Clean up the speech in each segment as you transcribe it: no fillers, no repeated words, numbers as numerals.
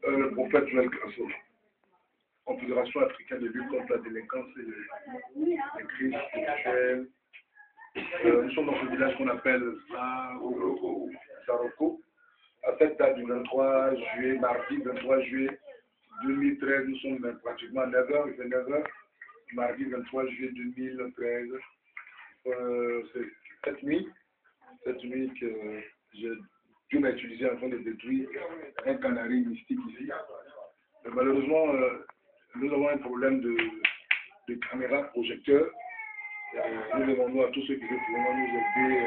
le prophète Joël Grasso, Confédération africaine de lutte contre la délinquance et les crises sexuelles. Nous sommes dans ce village qu'on appelle Saroko. À cette date du 23 juillet, mardi 23 juillet 2013, nous sommes pratiquement à 9h, il fait 9h. Mardi 23 juillet 2013, c'est cette nuit que Dieu m'a utilisé afin de détruire un canari mystique ici. Malheureusement, nous avons un problème de caméra projecteur. Nous demandons à tous ceux qui veulent vraiment nous aider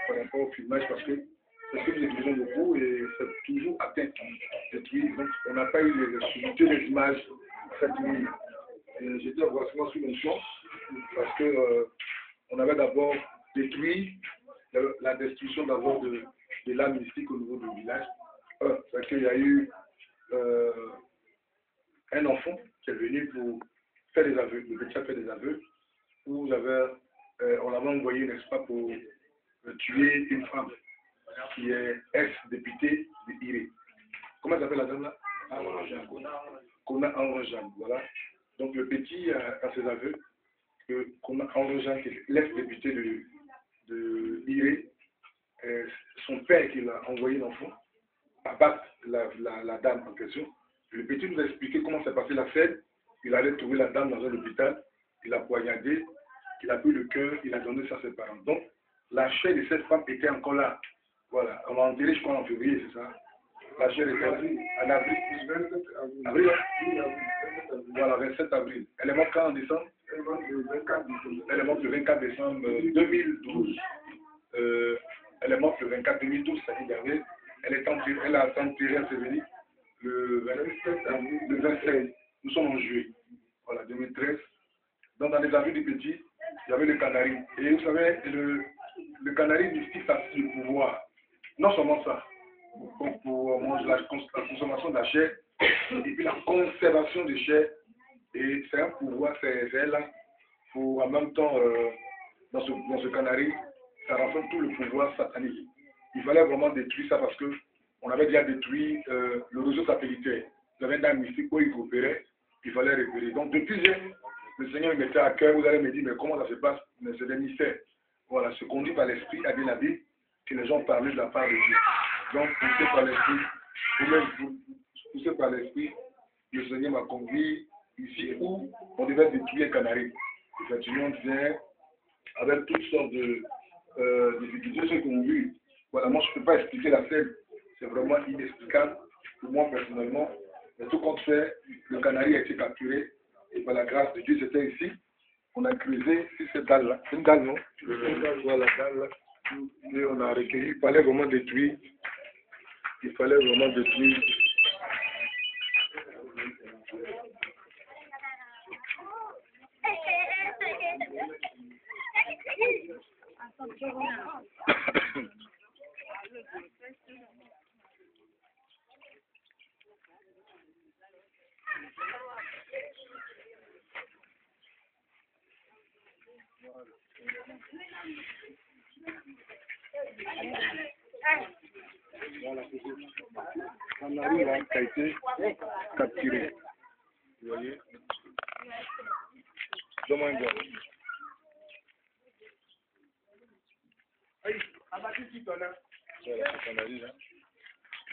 par rapport au filmage parce que c'est ce que nous utilisons beaucoup et c'est toujours atteint, détruit. Donc on n'a pas eu les subtilités des images cette nuit. J'étais vraiment sous l'émotion parce que on avait d'abord détruit la destruction d'abord de l'âme mystique au niveau du village. C'est qu'il y a eu un enfant qui est venu pour faire des aveux, le petit a fait des aveux, où on l'avait envoyé, n'est-ce pas, pour tuer une femme qui est ex-députée de Iré. Comment s'appelle la dame là? Kona Anrojan, voilà. Donc le petit a ses aveux que Kona Anrojan, qui est l'ex-député de Iré, son père qui l'a envoyé l'enfant, abattre la dame en question. Le petit nous a expliqué comment s'est passé la scène. Il allait trouver la dame dans un hôpital, il a poignardé, il a pris le cœur, il a donné ça à ses parents. Donc, la chair de cette femme était encore là. Voilà, on l'a enterré, je crois, en février, c'est ça. La chair était en avril. Avril. Voilà, 27 avril. Elle est morte quand en décembre? Elle est morte le 24 décembre 2012. Elle est morte le 24 2012, c'est-à-dire dernier. Elle a été enterrée à Séville le 27. Nous sommes en juillet. Voilà, 2013. Donc, dans les avis du petit, il y avait le canari. Et vous savez, le canari mystique, ça c'est le pouvoir. Non seulement ça, pour manger la consommation de la chair, et puis la conservation de chair. Et c'est un pouvoir, c'est là, pour en même temps, dans ce canari, ça rassemble tout le pouvoir satanique. Il fallait vraiment détruire ça parce que on avait déjà détruit le réseau satellitaire. Il y avait un dame mystique où il coopérait, il fallait repérer. Donc depuis le Seigneur me mettait à cœur, vous allez me dire, mais comment ça se passe? Mais c'est des mystères. Voilà, se conduit par l'esprit, a dit la Bible, que les gens parlaient de la part de Dieu. Donc, poussé par l'esprit, poussé par l'esprit, le Seigneur m'a conduit ici où on devait détruire un canari. Effectivement, on vient avec toutes sortes de difficultés, ceux qui ont vu. Voilà, moi je ne peux pas expliquer la scène, c'est vraiment inexplicable pour moi personnellement. Mais tout compte fait, le canari a été capturé et par la grâce de Dieu, c'était ici. On a creusé sur cette dalle-là. C'est une dalle, non? Voilà, la dalle-là. Et on a recueilli. Il fallait vraiment détruire. Il fallait vraiment détruire. Voilà, c'est ça. On arrive à qui a été capturé. Vous voyez? Donne-moi un doigt. Voilà, c'est qu'on arrive là.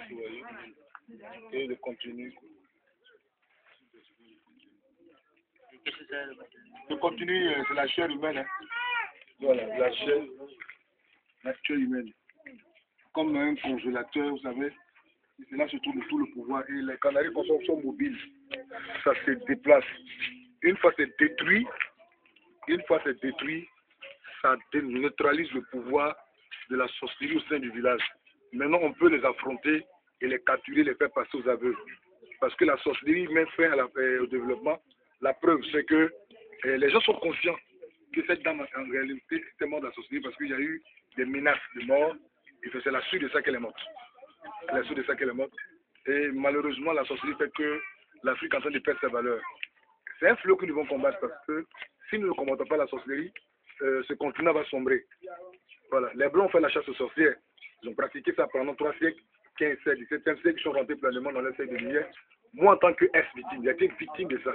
Vous voyez? Et le continu. Le continu, c'est la chair humaine. Hein. Voilà, la chair humaine. Comme un congélateur, vous savez, c'est là se trouve tout le pouvoir. Et les canaris sont mobiles. Ça se déplace. Une fois c'est détruit, ça neutralise le pouvoir de la sorcellerie au sein du village. Maintenant, on peut les affronter et les capturer, les faire passer aux aveugles. Parce que la sorcellerie met fin au développement. La preuve, c'est que les gens sont conscients que cette dame, en réalité, était morte de la sorcellerie parce qu'il y a eu des menaces de mort. Et c'est la suite de ça qu'elle est morte. Et malheureusement, la sorcellerie fait que l'Afrique est en train de perdre sa valeur. C'est un fléau que nous devons combattre parce que si nous ne combattons pas la sorcellerie, ce continent va sombrer. Voilà. Les Blancs ont fait la chasse aux sorcières. Ils ont pratiqué ça pendant 3 siècles. 15, 16, 17e siècle qui sont rentrés pleinement dans le siècle de lumière. Moi, en tant que victime, j'ai été victime de ça.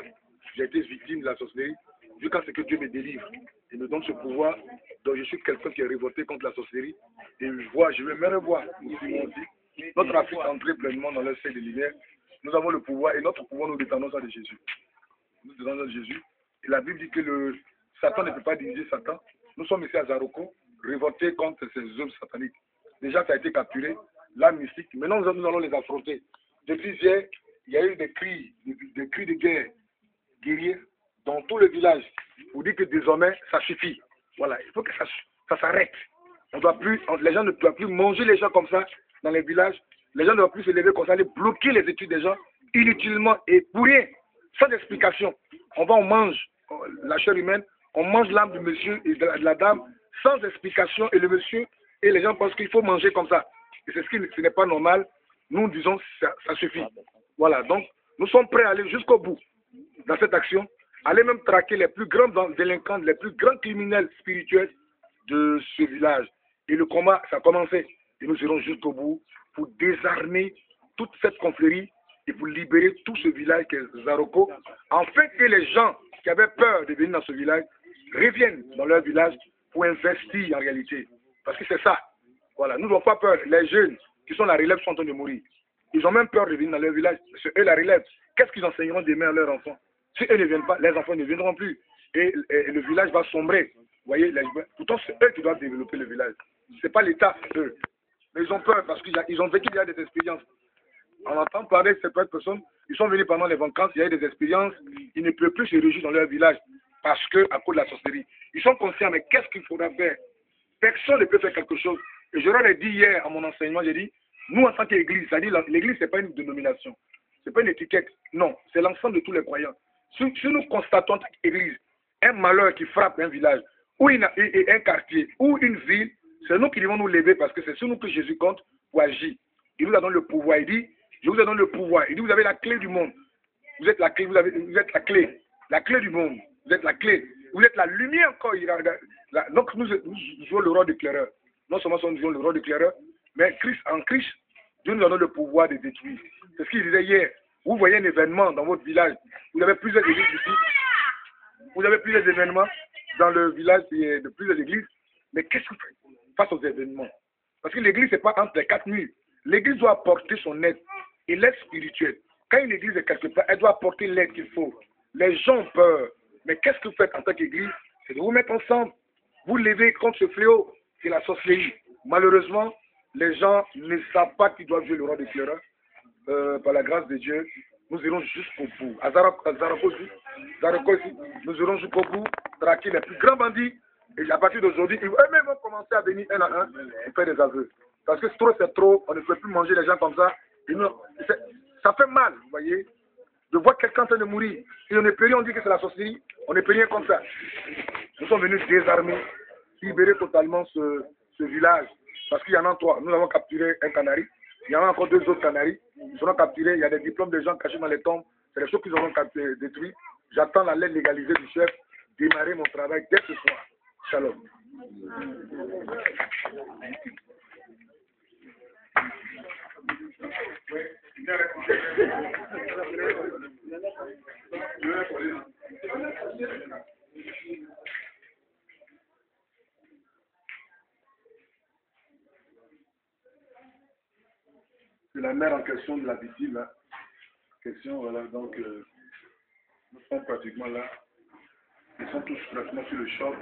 J'ai été victime de la sorcellerie. Vu quand c'est que Dieu me délivre et me donne ce pouvoir, donc je suis quelqu'un qui est révolté contre la sorcellerie. Et je vais me revoir aussi. Notre Afrique est entrée pleinement dans le siècle de lumière. Nous avons le pouvoir et notre pouvoir, nous dépendons ça de Jésus. Nous dépendons de Jésus. Et la Bible dit que Satan ne peut pas diviser Satan. Nous sommes ici à Zaroko, révoltés contre ces œuvres sataniques. Déjà, ça a été capturé, la mystique. Maintenant, nous allons les affronter. Depuis hier, il y a eu des cris de guerre guerriers dans tout le village. Pour dire que désormais, ça suffit. Voilà, il faut que ça s'arrête. Les gens ne doivent plus manger les gens comme ça dans les villages. Les gens ne doivent plus se lever comme ça, aller bloquer les études des gens inutilement et pour rien, sans explication. On mange la chair humaine, on mange l'âme du monsieur et de la dame sans explication et le monsieur et les gens pensent qu'il faut manger comme ça. Et c'est ce n'est pas normal. Nous disons ça suffit. Voilà, donc nous sommes prêts à aller jusqu'au bout dans cette action, aller même traquer les plus grands délinquants, les plus grands criminels spirituels de ce village. Et le combat, ça a commencé. Et nous irons jusqu'au bout pour désarmer toute cette confrérie et pour libérer tout ce village qui est Zaroko, afin que les gens qui avaient peur de venir dans ce village reviennent dans leur village pour investir en réalité. Parce que c'est ça. Voilà, nous n'avons pas peur. Les jeunes qui sont la relève sont en train de mourir. Ils ont même peur de venir dans leur village. C'est eux la relève. Qu'est-ce qu'ils enseigneront demain à leurs enfants? Si eux ne viennent pas, les enfants ne viendront plus. Et le village va sombrer. Vous voyez, pourtant c'est eux qui doivent développer le village. Ce n'est pas l'État, eux. Mais ils ont peur parce qu'ils ont vécu déjà des expériences. On entend parler de certaines personnes, ils sont venus pendant les vacances, il y a eu des expériences, ils ne peuvent plus se réjouir dans leur village parce que à cause de la sorcellerie. Ils sont conscients, mais qu'est-ce qu'il faudra faire? Personne ne peut faire quelque chose. Et je leur ai dit hier à mon enseignement, j'ai dit, nous en tant qu'église, c'est-à-dire l'église, ce n'est pas une dénomination, ce n'est pas une étiquette, non, c'est l'ensemble de tous les croyants. Si nous constatons en tant qu'église un malheur qui frappe un village, ou un quartier, ou une ville, c'est nous qui devons nous lever parce que c'est sur nous que Jésus compte pour agir. Il nous a donné le pouvoir, il dit, je vous ai donné le pouvoir. Il dit, vous avez la clé du monde. Vous êtes la clé, vous êtes la clé du monde. Vous êtes la clé. Vous êtes la lumière encore. Donc nous jouons le rôle d'éclaireur. Non seulement nous jouons le rôle d'éclaireur, mais en Christ, Dieu nous a donné le pouvoir de détruire. C'est ce qu'il disait hier. Vous voyez un événement dans votre village. Vous avez plusieurs églises ici. Vous avez plusieurs événements dans le village de plusieurs églises. Mais qu'est-ce que vous faites face aux événements? Parce que l'église, ce n'est pas entre les quatre murs. L'église doit apporter son aide. Et l'aide spirituelle. Quand une église est quelque part, elle doit apporter l'aide qu'il faut. Les gens ont peur. Mais qu'est-ce que vous faites en tant qu'église? C'est de vous mettre ensemble. Vous levez contre ce fléau, c'est la sorcellerie. Malheureusement, les gens ne savent pas qu'ils doivent jouer le rôle d'éclaireur. Par la grâce de Dieu, nous irons jusqu'au bout. À Zaroko, nous irons jusqu'au bout, traquer les plus grands bandits. Et à partir d'aujourd'hui, eux-mêmes vont commencer à venir un à un pour faire des aveux. Parce que c'est trop, on ne peut plus manger les gens comme ça. Ça fait mal, vous voyez, de voir quelqu'un en train de mourir. Et on ne peut rien, on dit que c'est la sorcellerie, on ne peut rien comme ça. Nous sommes venus désarmer, libérer totalement ce village. Parce qu'il y en a trois. Nous avons capturé un canari. Il y en a encore deux autres canaris. Ils seront capturés. Il y a des diplômes de gens cachés dans les tombes. C'est les choses qu'ils auront détruites. J'attends la lettre légalisée du chef. Démarrer mon travail dès ce soir. Shalom. C'est la mère en question de la victime. Hein. Question, voilà, donc nous sommes pratiquement là. Ils sont tous pratiquement sur le choc.